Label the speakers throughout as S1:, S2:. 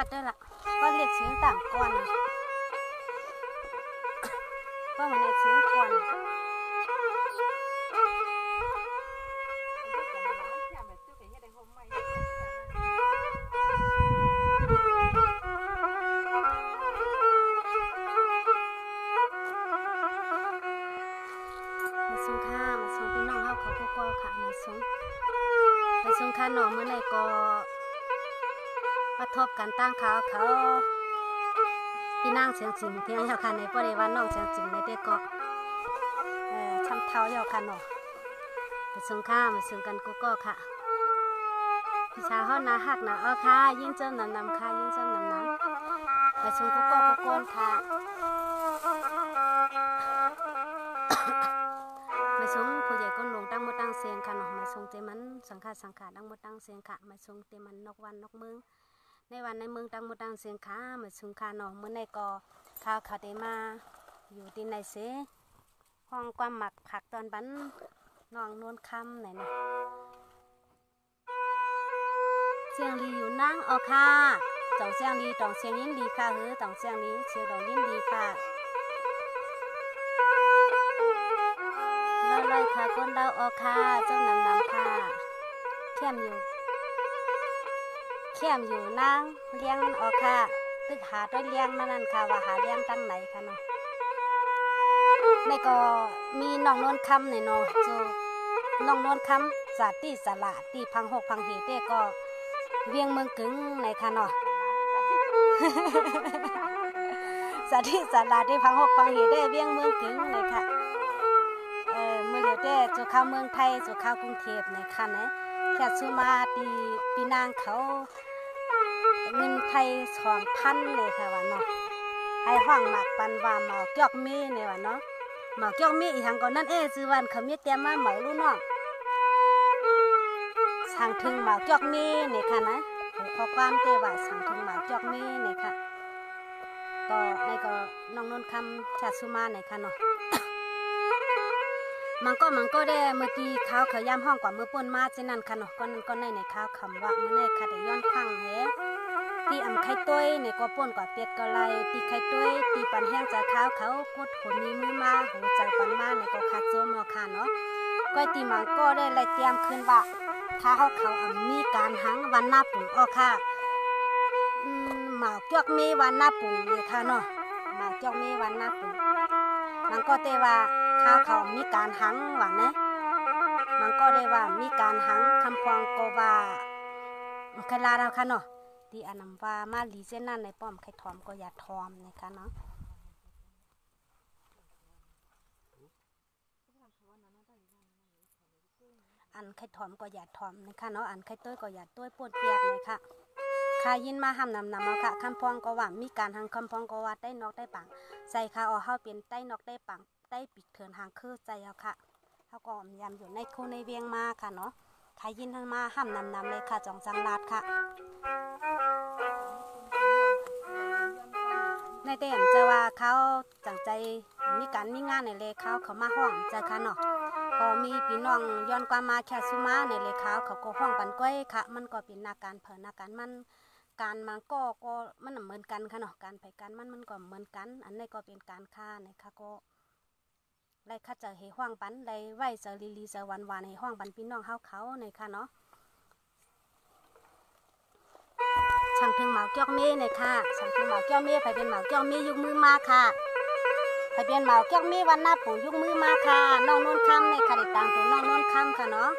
S1: ปัดได้ละก็เรียกเสียงต่างก่อนก็มันในเสียงก่อนข้าหนอเมื่อไหร่ก็ประทบกันตั้งเขาพี่นางเสียงจริงที่นั่งยาวคันในประเดี๋ยววันน้องเสียงจริงในเด็กก็ช้ำเท้ายาวคันหนอมาส่งข้ามาส่งกันก็ค่ะพี่ชาห้องนาหักนะค่ะยิ่งเจ้านำค่ะยิ่งเจ้านำมาส่งก็ค่ะมาส่งผู้ใหญ่ก้นหลงตั้งมดตั้งเสียงค่ะหนอมาส่งเตมันสังขารตั้งมดตั้งเสียงค่ะมาส่งเตมันนกวันนกเมืองในวันในเมืองตั้งมดตั้งเสียงค่ะมาส่งค่ะหนอเมื่อในก็ข้าวเตมาอยู่ที่ไหนเสห้องความหมักผักตอนบันนองนวลคำไหนนะเสียงลีอยู่นั่งค่ะต่องเสียงลีต่องเสียงยินดีค่ะต่องเสียงนี้เสียงต่องยินดีค่ะลอยค่ะก้นดาวค่ะเจ้านำค่ะเข้มอยู่นั่งเลี้ยงค่ะตึกหาด้วยเลี้ยงนั่นค่ะว่าหาเลี้ยงตั้งไหนค่ะเนาะในก็มีน้องนวลคำในเนาะจูน้องนวลคำสาตีสละตีพังหกพังเหตุก็เวียงเมืองกึ่งในค่ะเนาะสาตีสละตีพังหกพังเหตุเวียงเมืองกึ่งในค่ะเมื่อเดี๋ยวได้จูเข้าเมืองไทยจูเข้ากรุงเทพในค่ะนะแค่ซูมาตีปีนางเขาเงินไทย2,000เลยค่ะว่าเนาะให้ห้องหมักปันว่าหมอกยอกมีเนี่ยว่าเนาะหมอกยอกมีอีกทางก่อนนั่นจือวันเขามีเตรียมมาเหมาลูกน้องสั่งถึงหมอกยอกมีเนี่ยค่ะนะข้อความเตว่าสั่งถึงหมอกยอกมีเนี่ยค่ะก็ในก็น้องนนท์คำชาสุมาเนี่ยค่ะเนาะมันก็ได้เมื่อตีเขาย้ำห้องกว่าเมื่อป่นมาเช่นนั้นค่ะเนาะก็ในข้าวคำว่าเมื่อในค่ะได้ย้อนครั้งเฮ้ตีอ่ำไข่ต้วยในก็ป่นกว่าเป็ดก็ไล่ตีไข่ต้วยตีปันแห้งจากเขากดหัวมีมือมาหัวใจปันมาในก็คาโจมค่ะเนาะก้อยตีมันก็ได้ไล่เตรียมขึ้นว่าถ้าเขามีการหังวันหน้าปุ่งค่ะหมากจอกมีวันหน้าปุ่งเลยค่ะเนาะหมากจอกมีวันหน้าปุ่งมันก็เตว่าเขามีการหังว่านะมันก็ได้ว่ามีการหังคำพองก็ว่าใครลาเราค่ะเนาะที่อันนำว่ามาลีเส้นนั่นในป้อมใครทอมก็อย่าทอมนะคะเนาะอันใครทอมก็อย่าทอมนะคะเนาะอันใครต้วยก็อย่าต้วยปวดเปียกเลยค่ะข้ายินมาห้ามนำเอาค่ะคำพองก็ว่ามีการหังคำพองก็ว่าได้นอกได้ปังใส่ข้าเฮาเป็นได้นอกได้ปังได้ปิดเถินหางคือใจเอาค่ะเขาก็ยำอยู่ในคู่ในเวียงมาค่ะเนาะใครยินมาห้ามนำเลยค่ะจองจังลาดค่ะในเต็มจะว่าเขาจังใจมีการมีงานในเลยเขามาห้องใจค่ะเนาะก็มีพี่น้องย้อนความมาแค่สุมาในเลยเขาก็ห้องปันก้อยค่ะมันก็เป็นนาการเผอนาการมันการมันก็มันเหมือนกันค่ะเนาะการไผการมันก็เหมือนกันอันนี้ก็เป็นการฆ่านะคะก็ไล่ข้าจะให้ห้องปันไล่ไหวจะลีจะวันให้ห้องปันพี่น้องเขาในค่ะเนาะช่างถึงหมากเกี้ยวเม่เนี่ยค่ะช่างถึงหมากเกี้ยวเม่ไปเป็นหมากเกี้ยวเม่ยุกมือมาค่ะไปเป็นหมากเกี้ยวเม่วันหน้าปู่ยุกมือมาค่ะน้องนนท์คำในค่ะติดตามตัวน้องนนท์คำค่ะเนาะ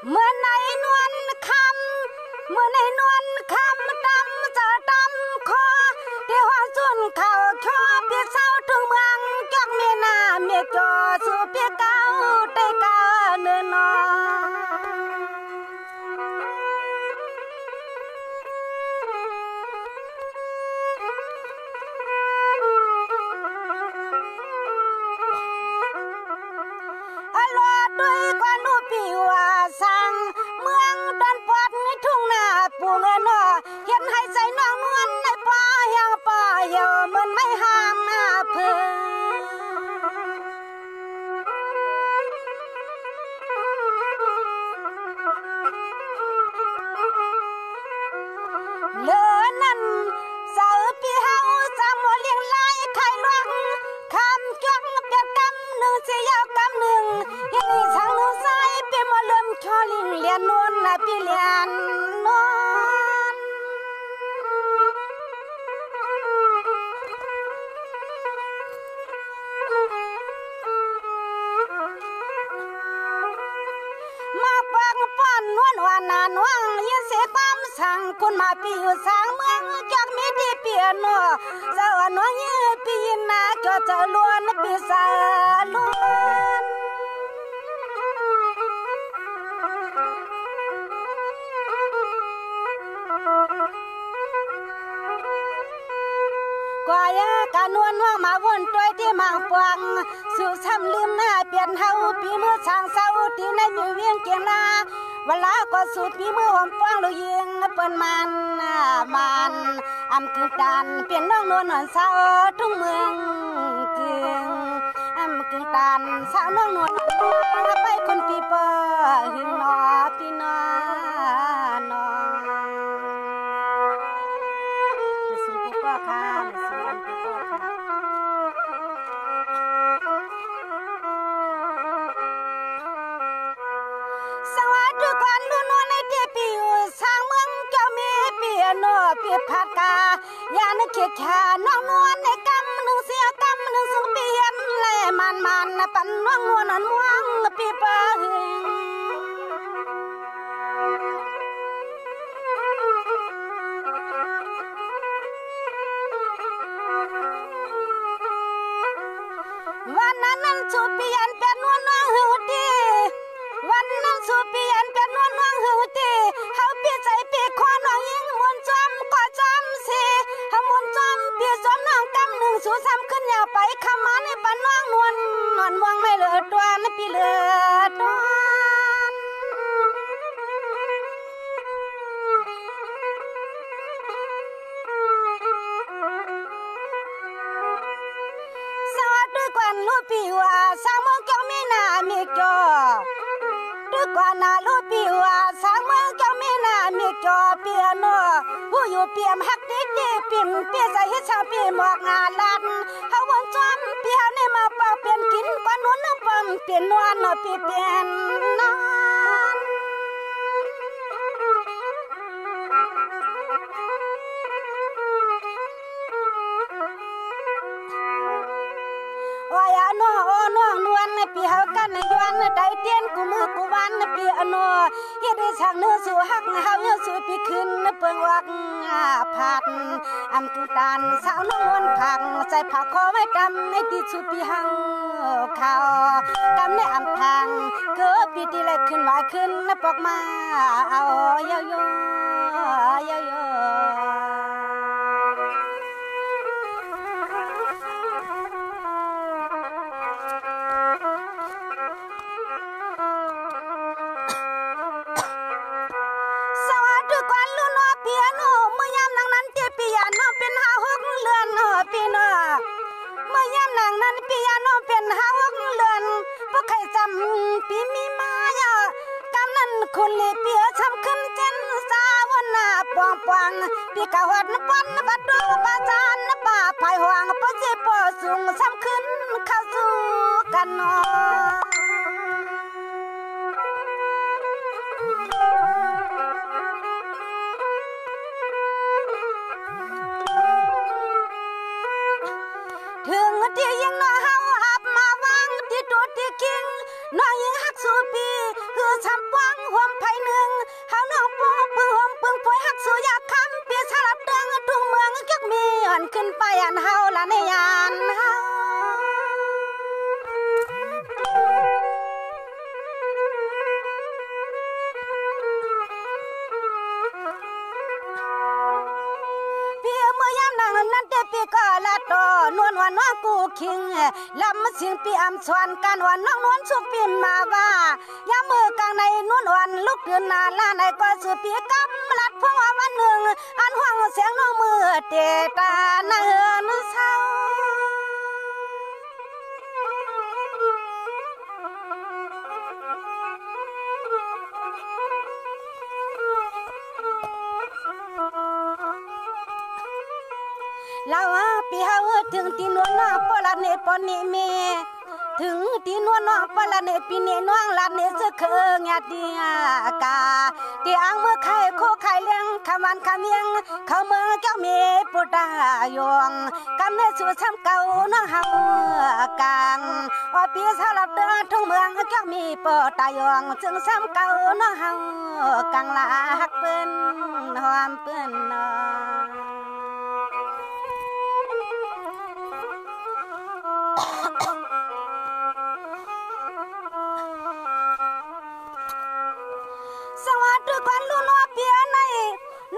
S1: เมื่อในนวลคำดำจะดำคอที่หัวจุนเขาชอบเปียเศร้าถึงเมืองจอกเมียนาเมียจอสู่เปียเก้าได้เก้าเนื้อนอปูเงินเห็นให้ใจน้องนวลในป่าเหี่ยวมันไม่ห่างหน้าเพื่อ หนึ่งเสียยาวกำหนึ่งเฮ็ดอีช่างหนึ่งใส่เปียมาเริ่มชอลิงเลียนนวลนะพี่เลียนนวลมาปังป้อนนวลวานานวังยินเสียตามสั่งคุณมาปีอยู่สร้างเมืองจากมีดีเปียโนเจ้าหน้องยี่ปีนาก็จะล้วนปีสาล้วนกว่ายากานวลว่ามาวนตัวที่มังปวงสู่ซ้ำลืมหน้าเปลี่ยนเฮาปีมือช่างเศร้าที่ในอยู่เวียงเกียงนาเวลาก็สูดปีมือหอมปวงลูกยิงเปิ้นมันอำคือตันเปลี่ยนน้องนวลนวลเศร้าทุ่งเมืองกึ่งอำคือตันสาวน้องนวลไปคนปีเปอหึงนอปีนอนอจะสูงกูก็ค่ะสูงกูก็ค่ะสวัสดีกวนลูนวลในที่ปีอยู่สร้างเมืองเจ้ามีเปียโนเปียผักกายานึกเขียดขาน้องนวลในกำหนึ่งเสียกำหนึ่งสูงเปียนแล่มันปั่นน้องนวลนวลม่วงปีเปอหึงวันนั้นสูเปียนเป็นนวลน้องหูดีวันนั้นสูเปียนเป็นนวลน้องหูดีเฮาปีใจปีคอน้องยิงมวนจอมก็จอมสิเฮามวนจอมปีจอมน้องกำหนึ่งสูซ้ำขึ้นยาวไปขมาในปานน้องนวลม่วงไม่เหลือตัวนะปีเหลือตัวกวนลูปีว่าสามงก็มีนามีจอด้วยกวนนาลูปีว่าสามงก็มีนามีจอเปียโนผู้อยู่เปียมฮักดิดีปิ่มเปียใส่ให้ชาวปีหมอกงานลัดเฮาวนจอมเปียในมาเป่าเปลี่ยนกินกว่านู้นน้ำปั๊มเปลี่ยนนวลปีเปลี่ยนนอนว่าอย่าน้องนวลปีเฮากันยวนได้เตียนกูมือกูวันปีอโนเฮ็ดได้ช่างเนื้อสู่ฮักเฮาอยู่สู่ปีขึ้นเปิ้งวักผัดอำคือตันสาวนวลผักใส่ผักคอไว้กำให้ติดสู่ปีหังเขากำในอำทางเกิดปีที่แรกขึ้นว่าขึ้นปอกมาเอาเยอะปีมีมาเยอะกำนันคุณเลยเปียช้ำขึ้นเจนสาวนาปวงปีกะวัดนปันบัดดวงบาจานป่าภายห่วงปะเจปอสูงช้ำขึ้นเข้าสู่กันนอถึงที่ยังน้อเฮาอับมาวางที่ตัวที่คิงน้องยังฮักสู่ปีคือช้ำปวงห่วมไผหนึ่งเฮาน้องปูปื้ห่วมปึงป่วยฮักสู่อยากคำเปียสลับเดืองทุ่งเมืองจักมีอ่อนขึ้นไปอันเฮาละในยานเฮานั่นเตปีก็ละตอนวลวันน้องกูคิงลำมาเสียงปีอำสวนกันวันน้องนวลสุกปีมาว่ายามมือกลางในนวลวันลุกเดือนนาลาในก็สือปีกำลัดพวงวันหนึ่งอันห่วงเสียงน้องมือเตตาเนินเศร้าเราปีเฮาถึงตีนวลน้าปลาเนปนิเม ถึงตีนวลน้องปะละเนปีเนน้องลัดเนซึกเคืองยาดีกาตีอังเมื่อไข่โคไข่เลี้ยงคำวันคำเมียงเขาเมืองเจ้าเมปุตายองกำเนสู่ช้ำเก่าน้องเฮากลางว่าปีสลับเดินทุ่งเมืองเจ้ามีปตายองจึงช้ำเก่าน้องเฮากลางลาหักเปิ้นหอมเปิ้นนอสวัสดีกันลุนอเปียใน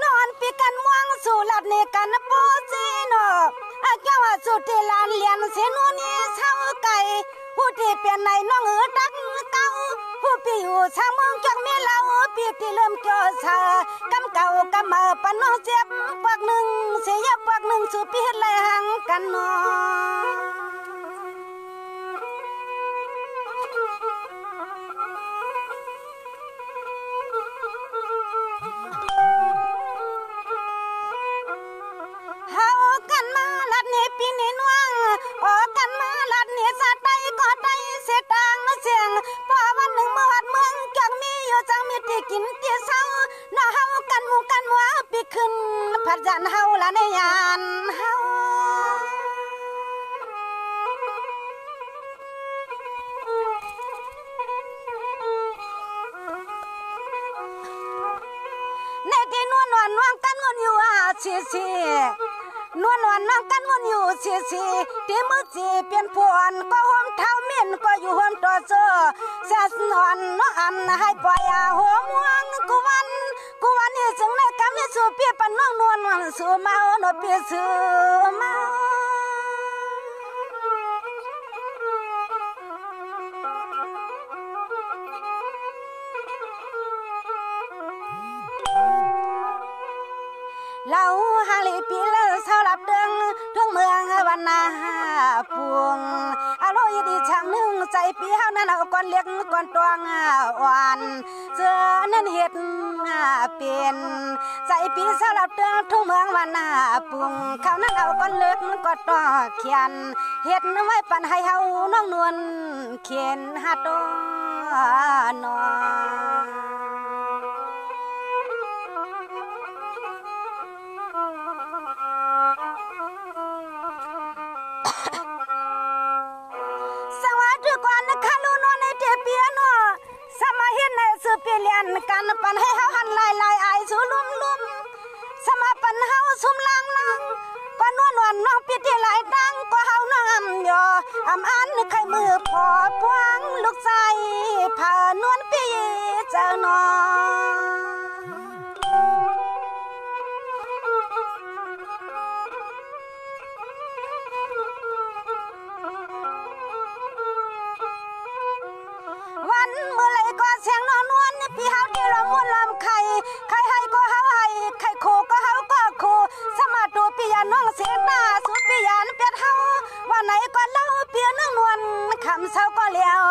S1: นอนปีกันม่วงสู่หลัดในกันโปจีโนอาเจ้าสุดที่ลานเลียนเสนูนี่เช้าไก่ผู้ที่เปลี่ยนในน้องดักเก่าผู้ปีอยู่ชาเมืองจักมีเหล่าปีที่เริ่มเกี่ยวชากำเก่ากำมาปนน้องเจ็บปากหนึ่งเสียปากหนึ่งสู่ปีไหลหังกันนอกินเตี้ยเศร้าหน้าเฮากันหมู่กันว่าปีขึ้นพัดยันเฮาละในยานเฮาในที่นวลนวลน้องกันวนอยู่ชีนวลนวลน้องกันวนอยู่ชีที่มือจีเปลี่ยนพวนก็ห่มเท้าเมียนก็อยู่ห่มตัวเจอเสียสนอนน้องอันให้ปล่อยหัวม่วงกูวันนี่จึงในกำนี่สู่เปียปนน้องนวลสู่เมาโนเปียสู่เมาเราหาลีปีเลเศร้าหลับเดิงทุ่งเมืองวันนาปวงอร่อยดีช่างนึงใจปีเฮานั้นเอาก่อนเล็กก่อนตวงอ่อนเจอนั่นเห็ดเป็นใจปีเศร้าหลับเดิงทุ่งเมืองวันนาปวงเขานั้นเอาก่อนเล็กก่อนตวงเขียนเห็ดไว้ปั่นให้เฮาน้องนวลเขียนหาตนอเปลี่ยนกันปันให้เฮาหันลายไอสู่ลุ่มสมาปันเฮาซุ่มลังก็นวลน้องปีที่หลายดังก็เฮาน้ำย่ออันไข่มือพอพวงลูกใจผ่านวลปีเจอนอวันเมื่อไรก็เสียงนอนพี่เฮาที่เราม้วนลำไข่ให้ก็เฮาให้ไข่โคก็เฮาก็โคสมาดูพี่ยาน้องเสียงหน้าสุดพี่ยานเป็ดเฮาวันไหนก็เล่าเปียน้องนวลคำเศร้าก็เลี้ยว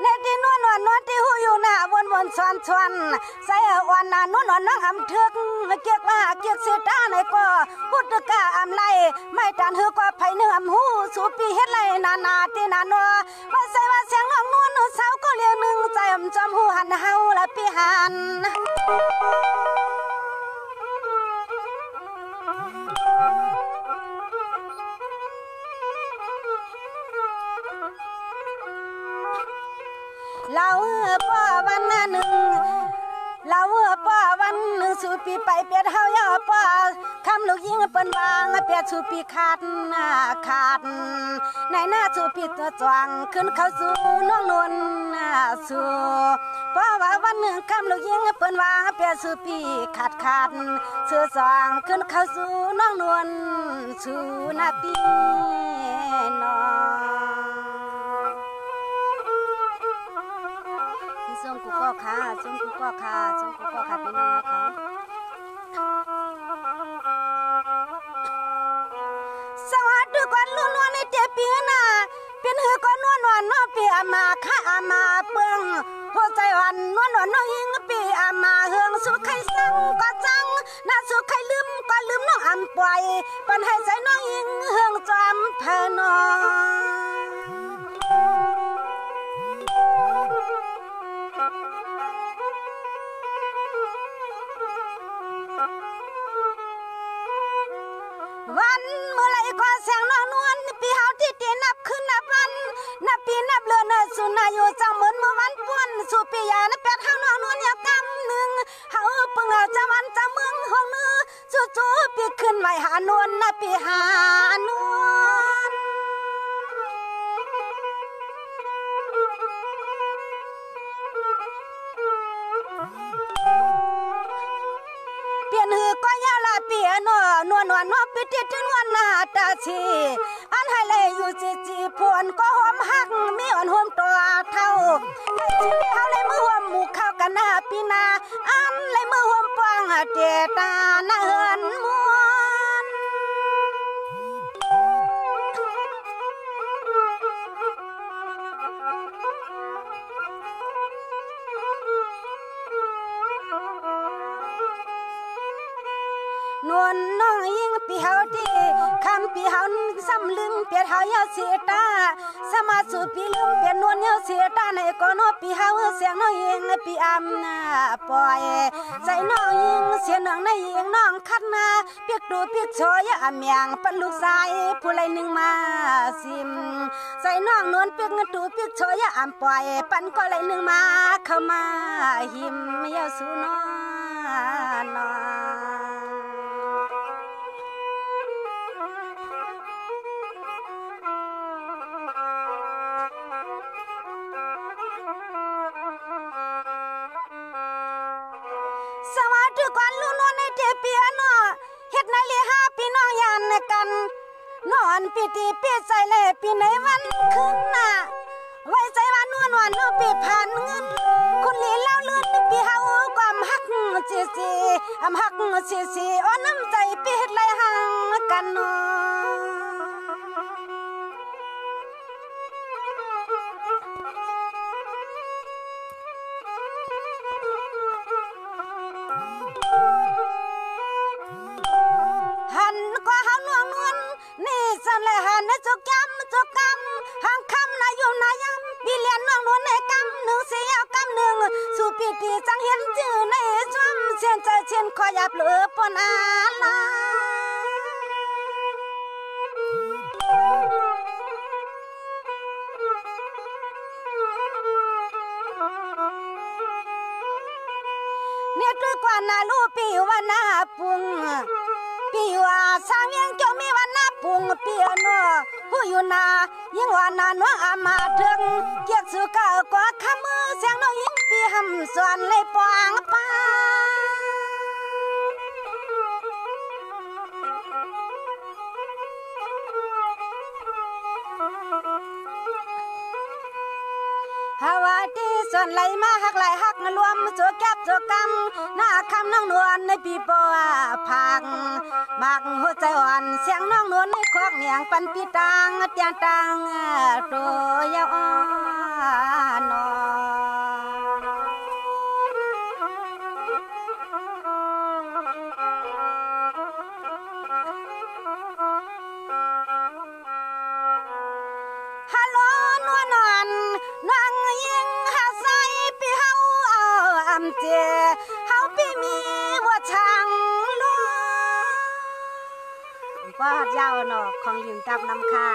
S1: ในที่นวลที่หูอยู่หน้าวนชวนใส่อ่อนนวลน้องอำทึกเกียกว่าเกียกเสียตาในก็พุทธกาอำไลไม่ตันหือก็ไผเนื้อหูสู่ปีเฮ็ดไรนาที่นานัวว่าใส่ว่าเสียงน้องนวลสาวก็เลี้ยงหนึ่งใจจอมหูหันเฮาละปีหันเราป้อวันหนึ่งเราป้อวันหนึ่งสู่ปีไปเปียดเฮาอย่าป้อคำลูกยิงเปิ้นวางเปียดสู่ปีขาดในหน้าสู่ปีตัวจวงขึ้นเข้าสู่น้องนวลสู่ป้อว่าวันหนึ่งคำลูกยิงเปิ้นวางเปียดสู่ปีขาดสู่จวงขึ้นเข้าสู่น้องนวลสู่หน้าปีนอส้มกูก็ค่ะส้มกูก็ค่ะพี่น้องค่ะสวัสดีกันลุนวลในเจ็บปีน่ะเป็นหือก็นวลน้องเปียมาค่ะมาเปิ้งหัวใจหวาน นนวลน้องยิงปีอามาเฮืองสุไข่สังก็จังน่าสุไข่ลืมก็ลืมน้องอำปล่อยปันให้ใจน้องยิงเฮืองจอมเพนอวันเมื่อไรก็แสงน้องนวลปีเฮาที่ตีนับขึ้นนับวันนับปีนับเลือนสุนาอยู่จังเหมือนเมื่อวันป้วนสุปียานับแปดเฮาน้องนวลอย่ากำหนึ่งเฮาเพิ่งเอาจะวันจะเมืองห้องนื้อจู่ๆปีขึ้นไว้หานวลนับปีหานวลเปลี่ยนหือก็ยาวละเปียนนวลปิดที่นวลหน้าตาชีอันให้เลยอยู่จีพวนก็หอมหักมีอ่อนหอมตัวเท่าเขาเลยมือหอมหมูเข้ากันหน้าปีนาอันเลยมือหอมปองเจตาหน้าเฮินมวนนวลน้องยิงปีเฮาดีคำปีเฮาซ้ำลึงเปียเฮาเยาเสียตาสมาสุปีลืมเปียนวลเยาเสียตาในก่อนปีเฮาเสียงน้องยิงปีอำปล่อยใจน้องยิงเสียน้องในยิงน้องคัดนาเปียกดูเปียกชอยอำยังปันลูกชายผู้ไรหนึ่งมาซิมใจน้องนวลเปียกดูเปียกชอยอำปล่อยปันก็ไรหนึ่งมาเข้ามาหิมเยาสูน้อนสวัสดีก่อนลูกนวลในเทเปียนอเฮ็ดในเลย5ปีน้องยันกันนอนปีตีปีใจเลยปีไหนวันขึ้นน่ะไว้ใจว่านวลปีผ่านเงินคุณลีเล่าลื่นปีเฮาความฮักจีอำฮักจีอ้อน้ำใจปีเฮ็ดไรห่างกันนอหันก็เฮาน่วงนวลนี่สั่นเลยหันจุกกำหางคำนาอยู่นายำปีเลียนน้องนวลในกำหนึ่งเสียกำหนึ่งสู่ปีตีจังเห็นจื้อในจอมเชียนใจเชียนคอยยับเหลือปนอาลาเนี่ยด้วยกว่านาลูปีว่านาปุงปีว่าสร้างเลี้ยงเจ้ามีวันนาปุงเปียโนผู้อยู่นายิ่งว่านาน้องอามาถึงเกียกสุกะกว่าขมือเสียงน้องยิ่งปีหำส่วนเลยปองป้าฮาวาดีส่วนไหลมาหักไหลหักรวมโจแก็บโจกำหน้าคำน้องนวลในปีบัวพังมักหัวใจอ่อนเสียงน้องนวลในควักเมียงปันปีตังเตียนตังตัวยาวอ่อนฮัลโหลนวลนอนน้องยิงหาใส่ปีเฮาเอาอำเจเฮาปีมีว่าช่างล้ป้ายาวหนอกของยืมตับน้ำค่ะ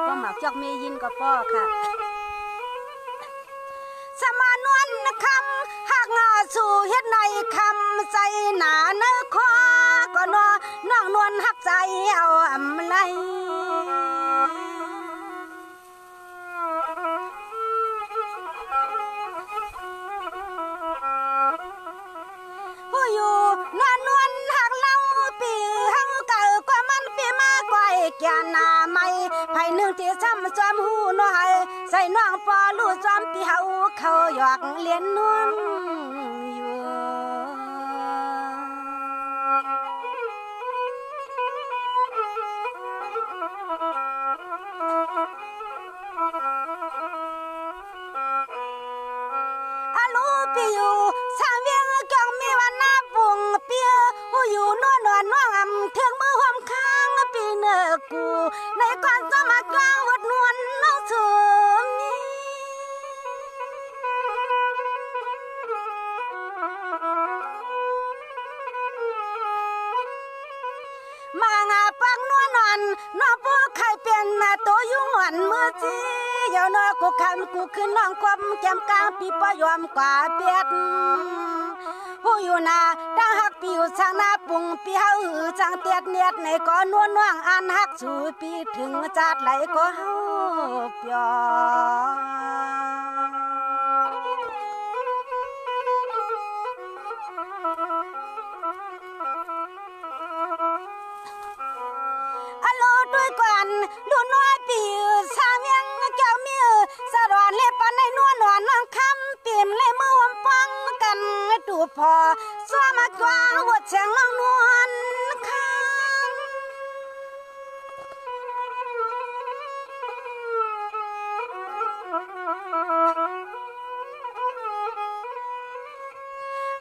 S1: ป้อหมักจอกเมยินก็ป้อค่ะสมานวลคำหากงาสู่เฮ็ดในคำใจหนาเนื้อคอก็นอน้องนวลหักใจเอาอำไรผู้อยู่นวลนวลหักเล่าปีเฮาเก่ากว่ามันปีมากกว่าแก่หน้าไม่ไผหนึ่งที่ซ้ำจอมหูน้อยใส่น้องปอลูกจอมปีเฮาเขาหยอกเลี้ยนนวลอยู่ ปีอยู่สามเวียงจังมีวันหน้าปุ่งเปียผู้อยู่นวลนวลน้องอำเทืองมือหอมข้างปีเนื้อกูในความสมัครกลางวัดนวลน้องเสือมีมางาปังนวลนอนน้องผู้ใครเป็นมาตัวยุ่งหวันเมื่อจีเยาน้อยกูคำกูขึ้นน้องความแก้มกลางปีปยอมกว่าเปียดผู้อยู่นาดังหักปีอยู่ช่างหน้าปุ่งปีเฮาหือจังเตียดเนียดในก็นวลน่วงอันหักสู่ปีถึงจัดไหลก็เฮาเปียด้วยกันดูน้อยปีสามยังเจ้ามีสะรอนเล็บปานในนวลนวลน้องคำเปี่ยมเลยมือหอมป้องกันดูพอสวมากว่าหัวเชียงน้องนวลคำ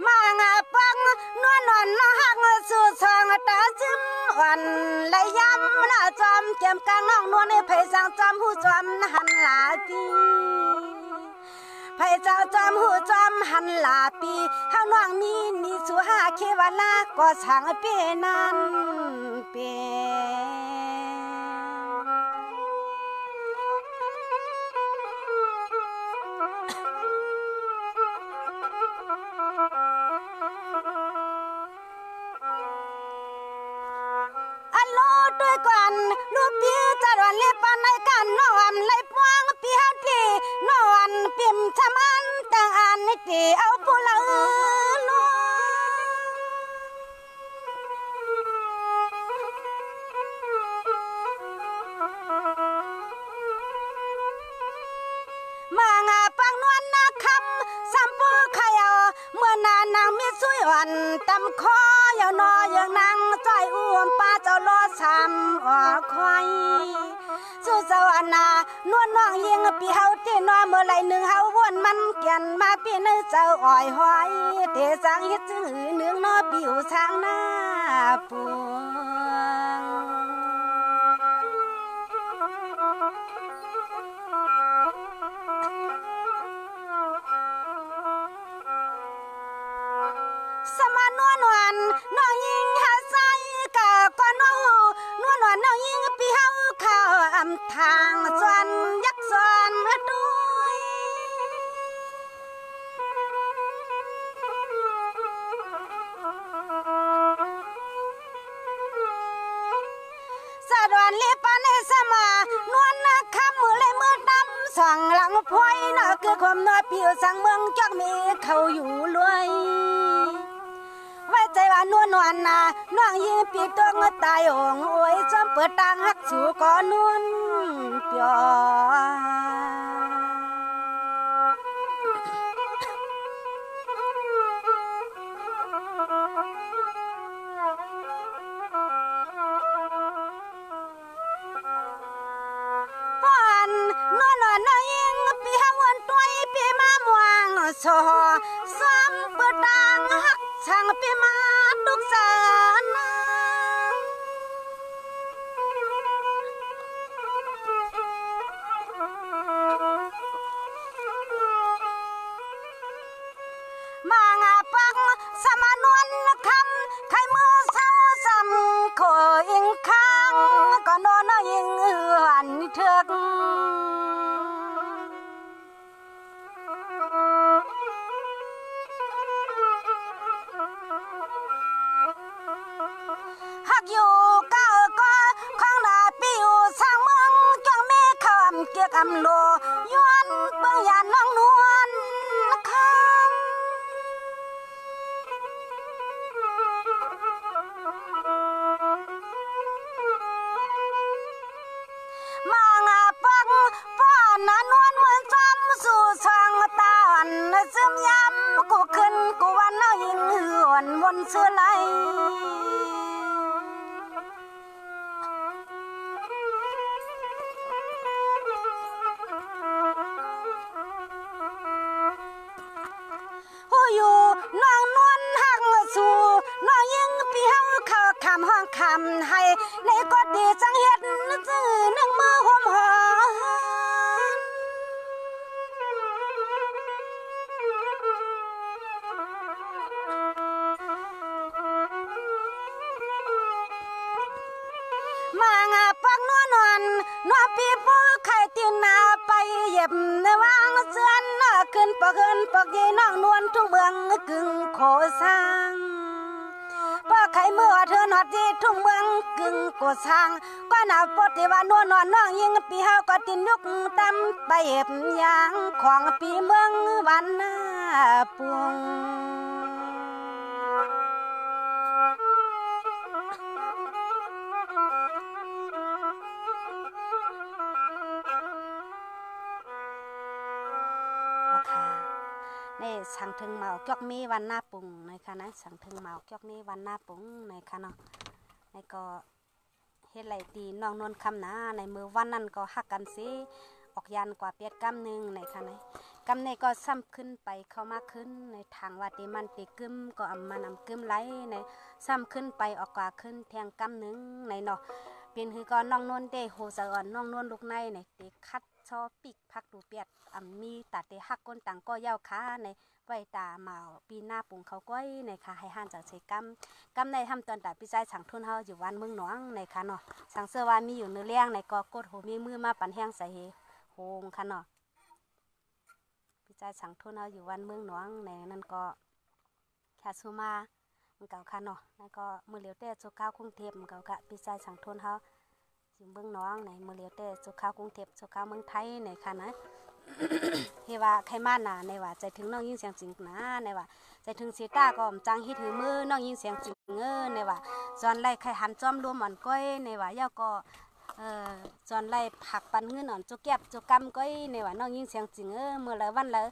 S1: มางาปังนวลนวลน้องหักสู่ซองตาจิ้มวันเลยยำน่าจอมเก็บกลางน้องนวลในไผ่สังจอมหูจอมหันหลาปีไผ่สังจอมหูจอมหันหลาปีเฮาน้องมีนี่สุหาเควลาก็ช่างเปนั้นเปด้วยกันลูกพี่จะรอนเล็บปานในกันนอนเลยพวงพี่ฮันทีนอนปิ่มชะมันต่างอันนี่ตีเอาผู้ละลูมางาปังนวลนะคำสัมปูขยาเมื่อนานางมีสุยอ่อนตำคออย่านออย่างนางจ้อยอ้วมป้าเจ้าล้อซ้ำออกควายสู้เจ้าอันนานวลน้องยิงปีเฮาที่นอเมื่อไรหนึ่งเฮาวนมันเกี่ยนมาปีนึงเจ้าอ่อยหอยเทสังฮิตจื้อเนื้องนอปิวช้างหน้าปวงสมานวลนวลน้องยิงหาใส่กะก้อนน้องนวลนวลน้องยิงปีเฮาเข้าอำทางจวนยักษ์จวนด้วยสะดวนเล็บปานในสมานวลนะคำมือเลยมือดำส่องหลังพลอยน่ะคือความนวลผิวสังเมืองจักมีเขาอยู่รวยไว้ใจว่านวลนวลนะน้องยิงปีตัวงตายองโอ้ยจอมเปิดตังหักสู่ก่อนนวลเปียป้อนนวลนวลน้องยิงปีหาวันตัวปีมาม่วงโซซ้ำเปิดตังหักช่างปีมาทุกสานา างาปังสมานวลคำไข่มือเศร้าซ้ำโคอิงข้างก็นอนยิงหันเถือกหักอยู่ก้าวก็ข้างหน้าปิวสร้างเมืองจังแม่คำเกียกอำโลย้อนเบื้องยานน้องนวลคำมางาปังป้อนนานวลเหมือนจอมสู่ช่างตาอันซึมยำกูขึ้นกูวันน้อยยิงหวนวนเสื้อไหล ามห้องคำให้ในก็ดีจังเฮ็ดจื้อนึงมือห่มหอมางาปักนัวนอนนัวปีปูไข่ตีนนาไปเย็บในวางเสือนขึ้นปอกยีน้องนวลทุ่งเมืองกึ่งโคสร้างปอกไข่เมื่อเธอหอดที่ทุ่งเมืองกึ่งโคสร้างก็หนาวปดที่ว่านัวนอนน้องยิงปีเฮาก็ตินยุกตำไปเย็บยางของปีเมืองวันนาปวงนี่สังถึงเมาเกียกมีวันหน้าปุงนะคะนะสังถึงเมาเกียกมีวันหน้าปุงนะคะเนาะในก็เฮ็ดไหลตีน้องนวลคำนะในมือวันนั้นก็หักกันสิออกยันกว่าเปียดกำนึงนะคะนะกำในก็ซ้ำขึ้นไปเข้ามาขึ้นในทางว่าตีมันตีกึมก็อำมันอำกึมไหลในซ้ำขึ้นไปออกกว่าขึ้นแทงกำนึงในเนาะเป็นคือก็น้องนวลเตโหสะอ่อนน้องนวลลูกในในตีคัดชอปิกพักดูเปียดมีตาเตหักก้นต่างก็เย้าขาในไว้ตาเมาปีหน้าปุงเขาก้อยในค่ะให้ห้านจากเชกำในทำตอนตัดพี่ใจสั่งทุนเฮาอยู่วันเมืองหนองในค่ะเนาะสั่งเสื้อว่ามีอยู่เนื้อเลี้ยงในก็กดโหมีมือมาปั่นแห้งใส่โฮงค่ะเนาะพี่ใจสั่งทุนเฮาอยู่วันเมืองหนองในนั่นก็แค่ซูมาเก่าค่ะเนาะนั่นก็มือเหลียวเต้จุข้าวกรุงเทพเก่าค่ะพี่ใจสั่งทุนเฮาอยู่เมืองหนองในมือเหลียวเต้จุข้าวกรุงเทพจุข้าวเมืองไทยในค่ะนะเฮว่าใครมาหนาในว่าใจถึงน้องยิงเสียงจริงนะในว่าใจถึงเสียตาก็จังฮิตถือมือน้องยิงเสียงจริงในว่าจอนไล่ใครหันจอมรวมอ่อนก้อยในว่าเย้าก็จอนไล่ผักปันเงินอ่อนจุกแก็บจุกกำก้อยในว่าน้องยิงเสียงจริงเมื่อไรวันละ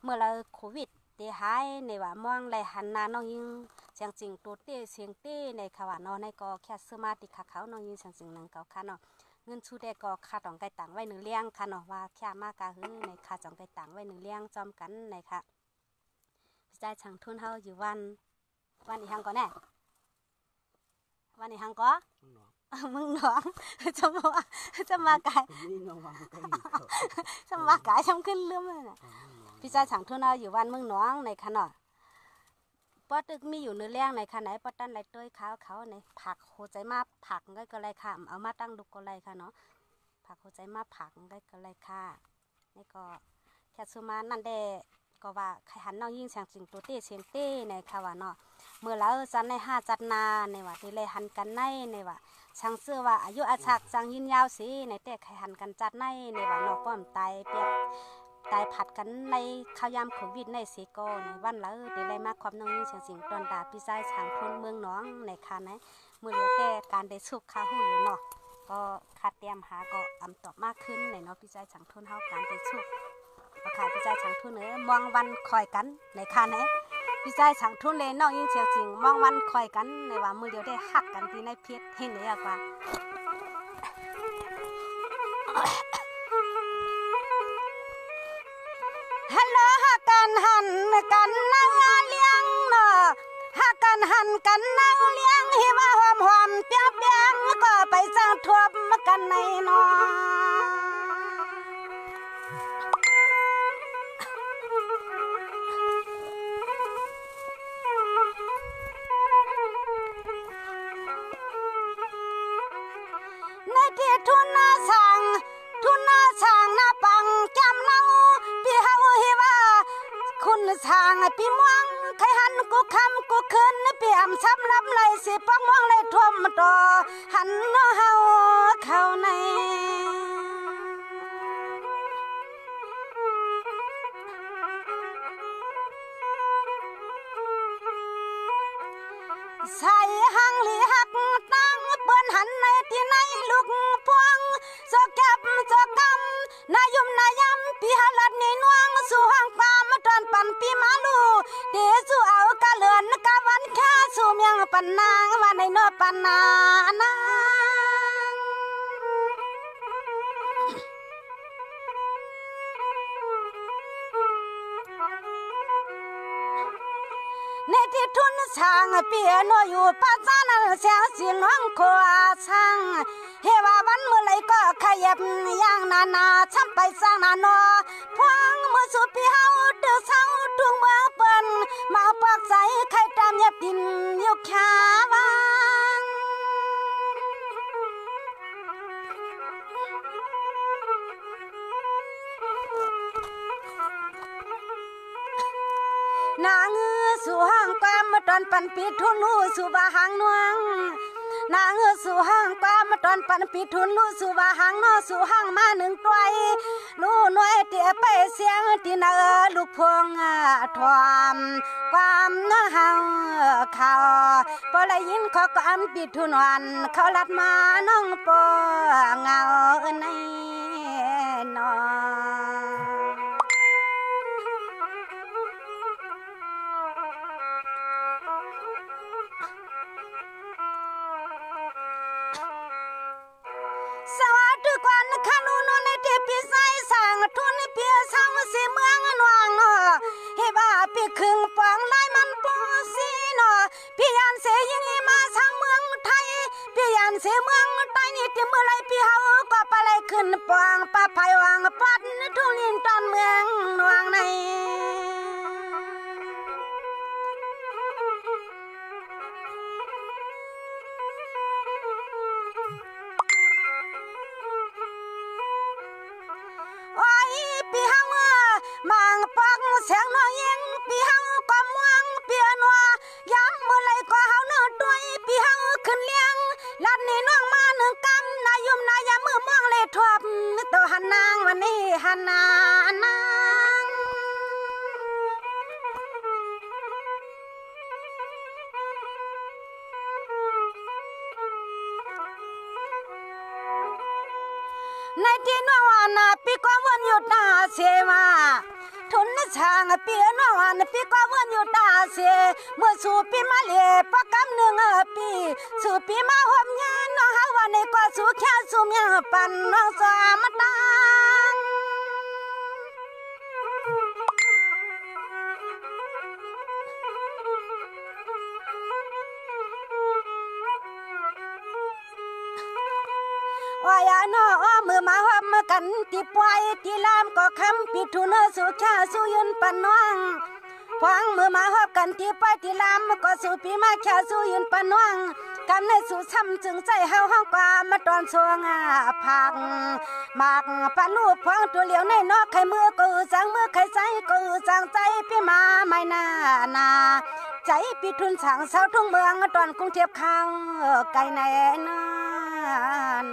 S1: เมื่อไรโควิดเตหายในว่ามองไล่หันนาน้องยิงเสียงจริงตัวเต้เสียงเต้ในค่ะว่าน้องในก็แค่สมาติขาเขาน้องยิงเสียงจริงนั่งเก่าค่ะเนาะเงินชูได้ก็ค่าจองไก่ต่างไว้หนึ่งเลี้ยงค่ะเนาะว่าแค่มากกะฮื้อในค่าจองไก่ต่างไว้หนึ่งเลี้ยงจอมกันในค่ะพี่ใจช่างทุนเฮาอยู่วันอีหังก่อนแน่วันอีหังก็มึงหนองจะมากายจะมากายช่างขึ้นเรื่อเลยน่ะพี่ใจช่างทุนเฮาอยู่วันมึงหนองในค่ะเนาะปอตึกมีอยู่เนื้อเลี้ยงในค่ะไหนปอตั้นไรต้วยเขาในผักโหใจมาผักก็ไรค่ะเอามาตั้งดูก็ไรค่ะเนาะผักโหใจมาผักก็ไรค่ะนี่ก็แค่ซูมานั่นเดก็ว่าใครหันน้องยิ่งเสียงจริงตัวเต้เสียงเต้ในค่ะว่าเนาะเมื่อแล้วจันใน5จัดนาในว่าที่เลยหันกันในว่าช่างเสื้อว่าอายุอาชักจังยินยาวสิในเต้ใครหันกันจัดในว่าเนาะป้อมตายเปียกตายผัดกันในข้าวยามโควิดในสีโกในวันละเดี๋ยวได้มาความน้องยิ่งเสียงสิงตอนดาพี่ชายช่างทุนเมืองน้องในค่ะนะมือเหลียวแต่การได้สุกข้าวหูอยู่เนาะก็คาดเตรียมหาก็ตอบมากขึ้นในเนาะพี่ชายช่างทุนเฮาการได้สุกราคาพี่ชายช่างทุนมองวันคอยกันในค่ะนะพี่ชายช่างทุนเลยน้องยิ่งเสียงสิงมองวันคอยกันในว่ามือเดียวได้หักกันที่ในเพชรเห็นเลยกว่าฮัลโหลฮักกันหันกันนั่งเลี้ยงเนาะฮักกันหันกันนั่งเลี้ยงหิมะหอมเปียงก็ไปสร้างทวบกันในเนาะในที่ทุนนาช่างนาปังจำเนาพี่เฮาฮิว่าคุณช่างพี่ม่วงใครหันกูคำกูคืนพี่อำซ้ำลำไหลสิปังม่วงเลยท่วมต่อหันเฮาเข้าในใส่หังหลีหักตั้งเปิ้นหันในที่ไหนลูกพวงโซแก็บโซกำนายุมนายำพี่หัลัดนี่นวงสู่ห้างปามตอนปั่นพี่มาลูเดสู่เอากะเลือนกะวันค่าสู่เมียงปันนางว่าในโนปันนานางใน ที่ทุนช่างเปียโนอยู่ป้าจ้านั้นเสียงสิน้องขวาช่างเฮว่าวันเมื่อไรก็ขยับอย่างนาช้ำไปสร้างนานอพวงมือสุดพี่เฮาดื้อเศร้าทุ่งเมืองเปิ้นมาปากใจใครตามยับดินยุกขาวางนางสู่ห้างความมาตอนปันปีทุนลู่สู่บาหางนวงนางสู่ห้างความมาตอนปันปีทุนลู่สู่บาหางนอสู่ห้างมาหนึ่งตัวลู่น้อยเตียไปเสียงที่นาลูกพวงทอมความน่าหางเขาพอได้ยินขอความปีทุนวันเขาลัดมาน้องปอเงาในนอสวัสดีกวนขานูนในเทปีไซสั่งทุนเปียสังเสียเมืองนวงเฮบ้าปีครึ่งปองไล่มันปอซีนพี่ยันเสียยิงมาสังเมืองไทยพี่ยันเสียเมืองไทยนี่ที่เมื่อไรพี่เฮาก็ไปไล่ขึ้นปองป้าไผ่วังปัดทุ่งลินตอนเมืองนวงในปีเฮามางปังเสียงน้อยยิงปีเฮาก็ม่วงเปียนัวย้ำเมื่อไรก็เฮาเนื้อด้วยปีเฮาขึ้นเลี้ยงลัดนี่น้องมาหนึ่งกำนายุมนายามือม่วงเลยทวบตัวหันนางวันนี้หันนานางในที่นวันปีก็วันหยุดตาเสมาทุนช่างปีนวันปีก็วันหยุดตาเสเมื่อสู่ปีมาเล่ปะกำหนึ่งปีสู่ปีมาหอมยานน้องหาวันนี้ก็สู่แค่สู่เมียปันน้องสามตังว่าอย่าน้อมือมาหอมกันที่ปล่อยที่ลามก็คำปิดทุนสู่แค่สู่ยืนปันน้องพวงมือมาหอบกันที่ปล่อยที่ลามก็สู่ปีมาแค่สู่ยืนปันน้องกำในสู่ช้ำจึงใจเฮาห้องกว่ามาตอนสวงพักมากปานลูกพวงตัวเหลียวในนอกไข่มือกูจังมือไข่ใจกูจังใจพี่มาไม่นาใจปีทุนสั่งเสาทุ่งเมืองตอนกรุงเทพข้างไกลแน่นอน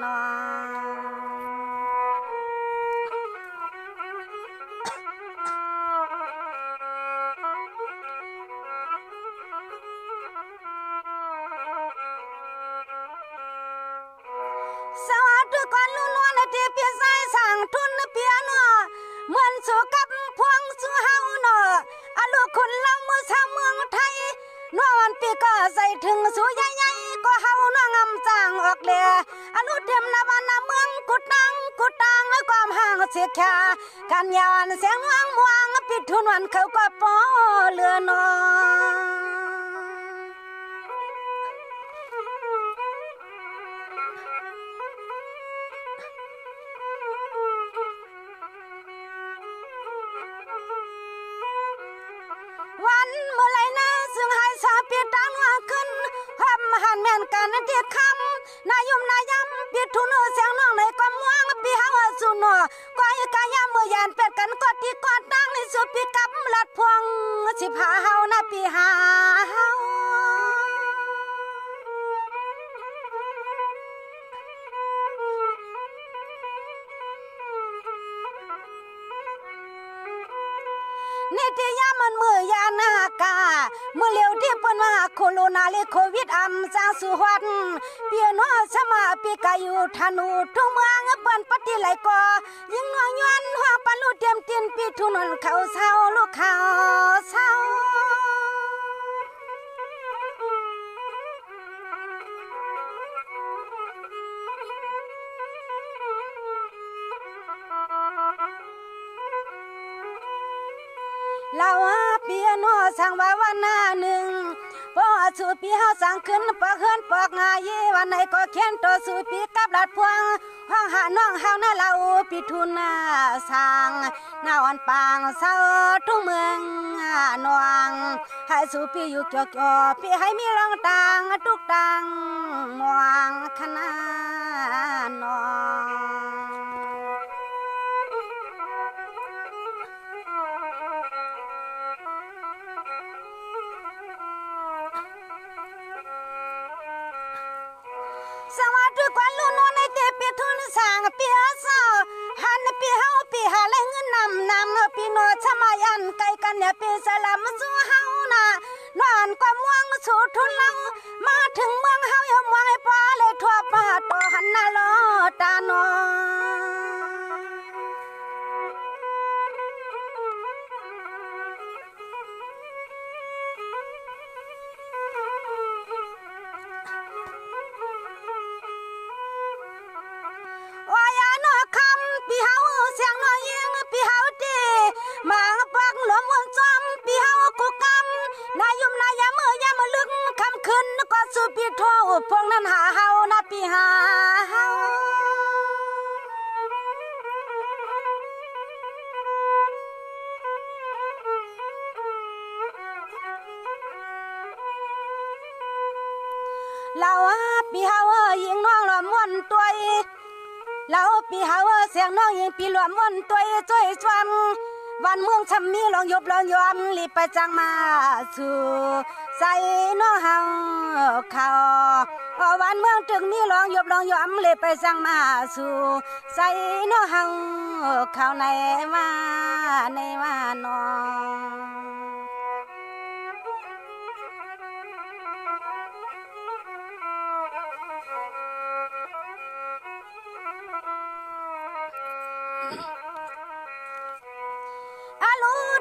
S1: สวัสดีก่อนลุ้นวันที่พี่สายสั่งทุนเปียโนเหมือนสู่กับพวงสู่เฮาเนาะอาลูกคุณเล่าเมื่อชาวเมืองไทยนวันปีก็ใส่ถึงสู่ใหญ่ๆก็เฮาน้องงำจางออกเลยอาลูกเต็มนาวันเมืองกุดตังความห่างเสียแค่การยานเสียงว่างมวงปิดทุนวันเขาก็ปอเรือน้อวันเมื่อไรนะซึ่งให้สาปีตังว่าขึ้นห้ามหันแม่นกันเดียดคำนายุมนายำปีทุนเสียงน้องในก็ม่วงปีเฮาสุนก็ให้กายามเมื่อยานเป็ดกันก็ตีกอดตั้งในสุปีกับลัดพวงสิพาเฮานะปีหาเฮานี่ที่ยามันมือยานากามือเลี้ยวที่เปิ้นว่าโคโรนาหรือโควิดจางสุวัดเปียโนสมาปีกายุธนูทุ่งเมืองเปิ้นปฏิไหลก็ยิงย้อนหัวปะลุเตรียมตินปีทุนนเขาเศร้าลูกเขาเศร้า ย เราเปียโนสั่งว่าวันหน้าหนึ่งพอสู่ปีเฮาสั่งขึ้นปอกเฮือนปอกงายวันไหนก็เขียนตัวสู่ปีกับลัดพวงห้องหาน้องเฮาหน้าเราปีทุนสั่งหน้าอ่อนปางเศร้าทุ่งเมืองนวงให้สู่ปีอยู่เกี่ยวปีให้มีรองต่างทุกต่างมวงคณะนองสวัสดีกว่าลูนในเตปีทุนสางปีเศร้าหันปีเฮาปีหาแลเงินนำปีโนชมายันไกลกันเนี่ยปีสลัมสู่เฮาน่ะนอนก็ม่วงสู่ทุนเรามาถึงเมืองเฮาอย่ามองให้พอเลยทั่วป่าตัวหันหน้าลอตาโนปีเฮาเสียงน้อยยิงปีเฮาดีมาปักหลวมวนจอมปีเฮากูกำนายุมนายามมือยามลึกคำขึ้นก็สู่ปีโทพวกนั้นหาเฮานะปีหาเฮาเราปีเฮายิงน้องหลวมวนตัวเราปีเฮาเสียงน้องยิงปีหลวมวนตัวช่วยชวมวันเมืองชำมีลองยบลองยอมรีบไปจังมาสู่ใส่น้องเฮาเขาวันเมืองจึงมีลองยบลองยอมรีบไปจังมาสู่ใส่น้องเฮาเขาในมาน้อง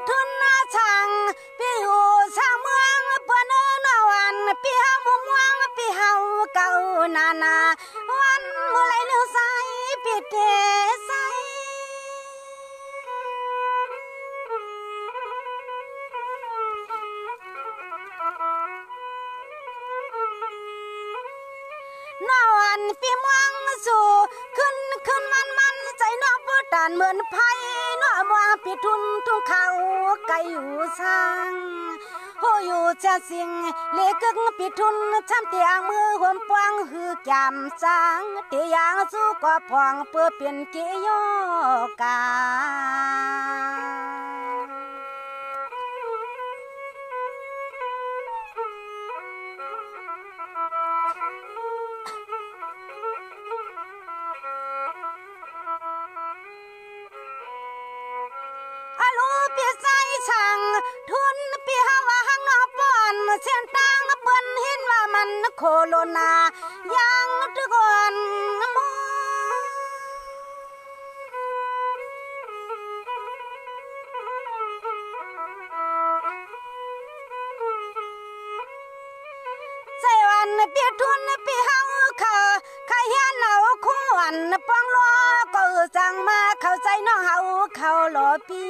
S1: ทุนนาช่างพี่อยู่ชาวเมืองปนนวันพี่เฮาม่วงพี่เฮาเก่านาวันเมื่อไรเนื้อใสพี่เทใสนวันพี่ม่วงสู่ขึ้นมันใจนอกผู้ตานเหมือนไผ่นอมวางพี่ทุนทุ่งเขาไก่อยู่ช่างโหอยู่จะสิงเล็กพี่ทุนช้ำเตียงมือหัวปวงหือแก้มจางเตียงสู้ก็พองเพื่อเปลี่ยนเกียกาช่างทุนปีเฮาว่าหังนอป้อนเส้นตางเปิ้นเห็นว่ามันโคโรนายังทุกคนมอใจวันปีทุนปีเฮาเขาใครเห็นเอาควรป้องล้อก็จังมาเข้าใจน้องเฮาเข้าหล่อปี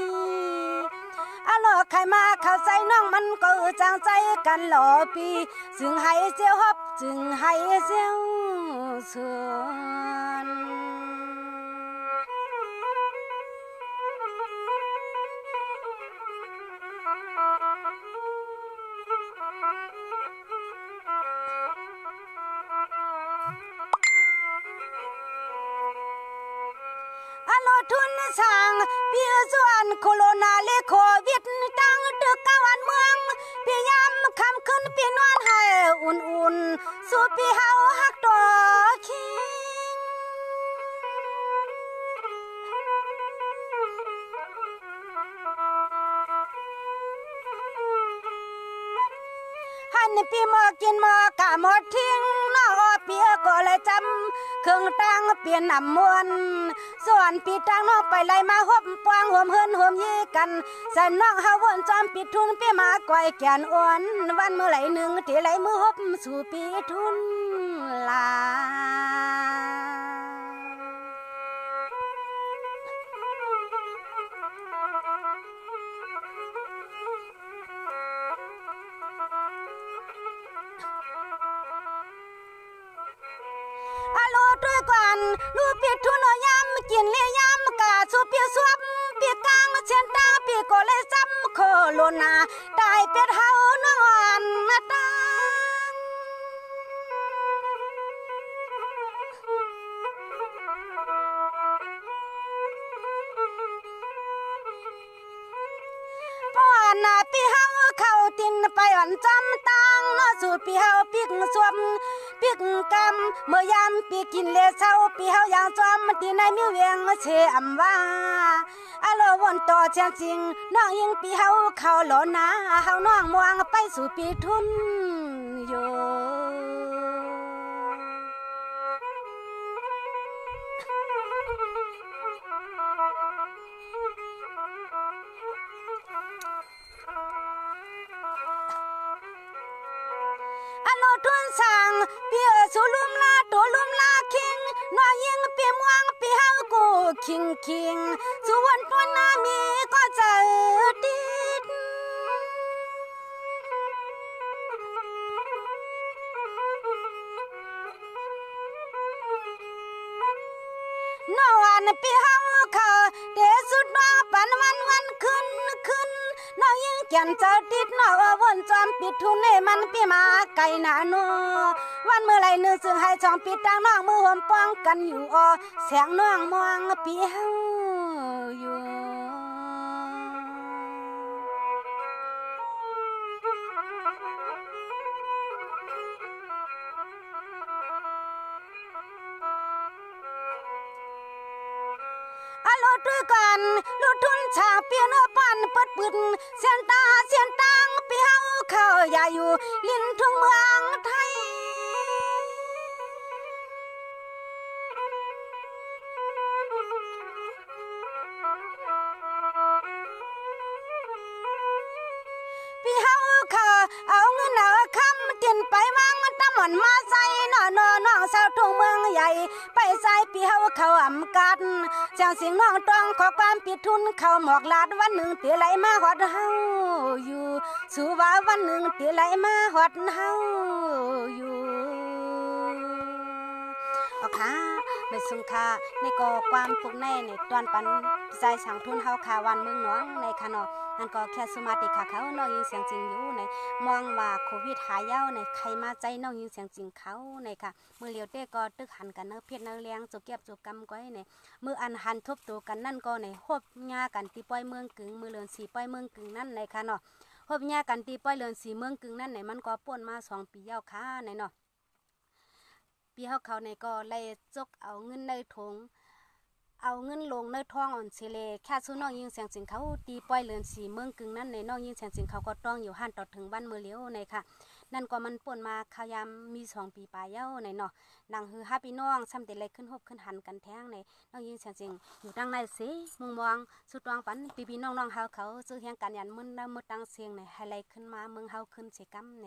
S1: หลอกใครมาเข้าใจน้องมันก็จางใจกันหล่อปีจึงให้เจียวฮบจึงให้เจียวเสือนทุนช่างพี่ส่วนโคโรนาเลโควิดตั้งตึกกะวันเมืองพี่ยามคำขึ้นพี่นอนให้อุ่นสู่พี่เฮาฮักตัวคิงหันพี่หมอกินหมอกะหมดทิ้งนอพี่ก็เลยจำเครื่องตั้งเปลี่ยนน้ำมวนส่วนปีตั้งน้องไปไล่มาหบปวงห่วมเฮือนห่วมยี่กันใส่น้องเฮาวนจอมปีทุนปีมาก่อยแก่นอ้วนวันเมื่อไหลหนึ่งที่ไหลมือหบสู่ปีทุนลา อ โลด้วยกันลูกปีทุนยามกินเลี้ยยามกะสุปีสวบปีกลางเชียนตาปีก็เลยซ้ำโคโลนาได้เป็ดเฮานอนตาพ่อนาปีเฮาเข้าตินไปอ่อนจำตังเนาะสู่ปีเฮาปีกสวมปีกกำเมื่อยามปีกินเลเช้าปีเฮาอย่างจอมตีในมิวเวียงเชอำว่าอะโลวนต่อเชียงจริงน้องยิงปีเฮาเข้าหลอนาเฮาน้องมวงไปสู่ปีทุนโยทุนสั่งปีสุลุมลาตัวลุมลาคิงน้อยยิงปีม่วงปีเฮากูคิงสุวรรณตัวนามีก็จะติดนอนปีเฮาเขาเดสุดว่าปันวันขึ้นน้องยิงแก่นเจ้าติดน้อวนจอมปิดทุนให้มันปีมาไก่หนาโนวันเมื่อไรนึกซึ่งให้ช่องปิดดังน้องมือห่มป้องกันอยู่แสงน้องมองปีเฮาอยู่โลด้วยกันลูกทุนฉากเปียโนปันเปิดปืนเสียนตังปีเฮาเข้าอย่าอยู่ลิ้นทุ่งเมืองไทยปีเฮาเข้าเอาเงินเอาคำเตียนไปวางตะหม่อนมาใส่น้องสาวทุ่งเมืองใหญ่ไปใส่ปีเฮาเข้าอำกัดจังเสียงน้องต้องขอความปิดทุนเข้าหมอกลาดวันหนึ่งเตียไหลมาฮอดเฮาอยู่สู่ว่าวันหนึ่งเตียไหลมาฮอดเฮาอยู่โอเคไม่สุงค่ะในก็ความปลุกในตอนปันใจสังทุนเฮาคาวันเมืองหนองในค่ะเนาะนั่นก็แค่สมาติค่ะเขาน้องยินเสียงจริงอยู่ในมองว่าโควิดหายาวในใครมาใจน้องยินเสียงจริงเขาในค่ะมือเลียวเต้ก็ตึกหันกันเนอะเพียรเนอะเลี้ยงจุกเก็บจุกกำก้อยในมืออันหันทบตัวกันนั่นก็ในฮบญากันตีป้อยเมืองกึ่งมือเลือนสีป้อยเมืองกึ่งนั่นในค่ะเนาะฮบญากันตีป้อยเลือนสีเมืองกึ่งนั่นในมันก็ป่นมา2 ปียาวค่ะในเนาะปีเขาในก็เลยจกเอาเงินในถุงเอาเงินลงในท้องอ่อนเสเลแค่ซื้อน้องยิงเสียงสิงเขาตีป้อยเลือนสีเมืองกึ่งนั่นในน้องยิงเสียงสิงเขาก็ต้องอยู่หันต่อถึงบ้านมือเลี้ยวในค่ะนั่นก็มันป่นมาขยามมี2 ปีปลายเย้าในเนาะนางฮือ5 พี่น้องซ้ำแต่เล็กขึ้นฮบขึ้นหันกันแท้งในน้องยิงเสียงสิงอยู่ดังในสิมุงมองสุดวางปันพี่น้องเฮาเขาซื้อเฮียงกันยันมึนมืดดังเสียงในไฮไลท์ขึ้นมาเมืองเฮาขึ้นเสกัมใน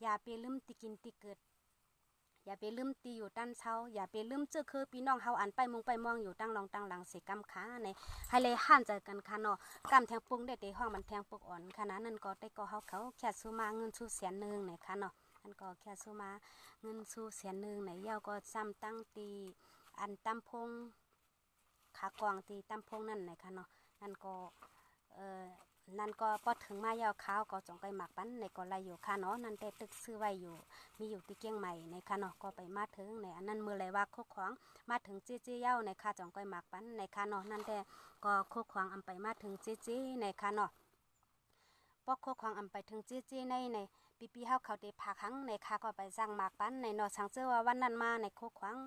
S1: อย่าไปลืมติกินติเกิดอย่าไปลืมตีอยู่ด้านเช้าอย่าไปลืมเจอคือพี่น้องเฮาอันไปมุงไปมองอยู่ตั้งลองตั้งหลังเสกำขาในให้เลยหันใจกันค่ะเนาะกำแทงปุ้งได้แต่ห้องมันแทงปุกอ่อนขนาดนั้นก็ได้ก็เขาแค่ซื้อมาเงินสู้100,000ในค่ะเนาะนั่นก็แค่ซื้อมาเงินสู้100,000ในเย้าก็ซ้ำตั้งตีอันตำพงขากองตีตำพงนั่นในค่ะเนาะนั่นก็นั่นก็พอถึงมายาวข้าวก็จงไปหมักปั้นในก็ไล่อยู่ค่ะเนาะนั่นแต่ตึกซื้อไว้อยู่มีอยู่ที่เกียงใหม่ในค่ะเนาะก็ไปมาถึงในอันนั้นมือเลยว่าโคกของมาถึงจี้เย้าในค่ะจงไปหมักปั้นในค่ะเนาะนั่นแต่ก็โคกของอำไปมาถึงจี้ในค่ะเนาะพอโคกของอำไปถึงจี้ในปีเฮาเขาได้พาครั้งในค่ะก็ไปสร้างหมักปั้นในเนาะสังเจอว่าวันนั้นมาในโคกของ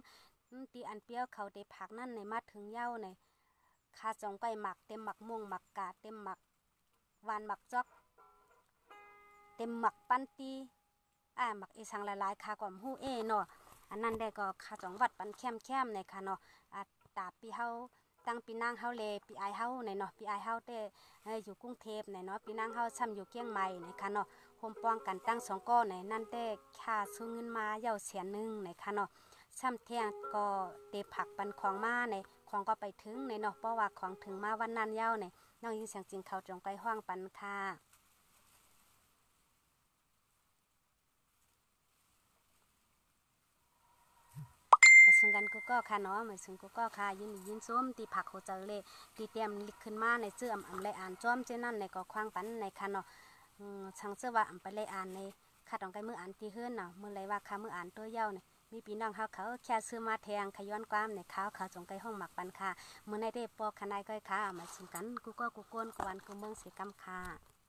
S1: ตีอันเปียวเขาได้พักนั่นในมาถึงเย้าในค่ะจงไปหมักเต็มหมักม่วงหมักกาเต็มหมักวานหมักจอกเต็มหมักปั้นตีหมักอีสังหลายๆค่ะก่อมหู้เนาะอันนั้นได้ก็ค่ะจังหวัดปันแคมในค่ะเนาะตาปีเฮาตั้งปีนางเฮาเลปีไอเฮาในเนาะปีไอเฮาแต่อยู่กรุงเทพในเนาะปีนางเฮาซ้ำอยู่เกียงใหม่ในค่ะเนาะโฮมป้องกันตั้ง2ก้อในนั่นแต่ค่าซื้อเงินมาเย้า100,000ในค่ะเนาะซ้ำเที่ยงก็เตผักปันของมาในของก็ไปถึงในเนาะเพราะว่าของถึงมาวันนั้นเย้าในน้องยินเสียงจริงเขาจงไปห้องปันค่ะไปส่งกัน กูก็ค่ะเนาะเหมือนซึ่งกูก็ค่ะยินส้มตีผักโคเจอเลยตีเตรียมลิกขึ้นมาในเสื้ออำเลยอ่านจ้อมเจ้นั่นในก็ควางปันในค่ะเนาะช่างเสื้อว่าอำไปเลยอ่านในค่ะต้องไปมืออ่านตีเฮือนเนาะมือเลยว่าค่ะมืออ่านตัวเย้าเนี่ยมีพี่น้องเขาแค่ซื้อมาแทงขย้อนความในเขาจงไปห้องหมักปันค่ะมือในได้ปอกขนายก้อยค่ะมาชิมกันกูก็กูโกนกวนกูเมืองเสียกำค่ะ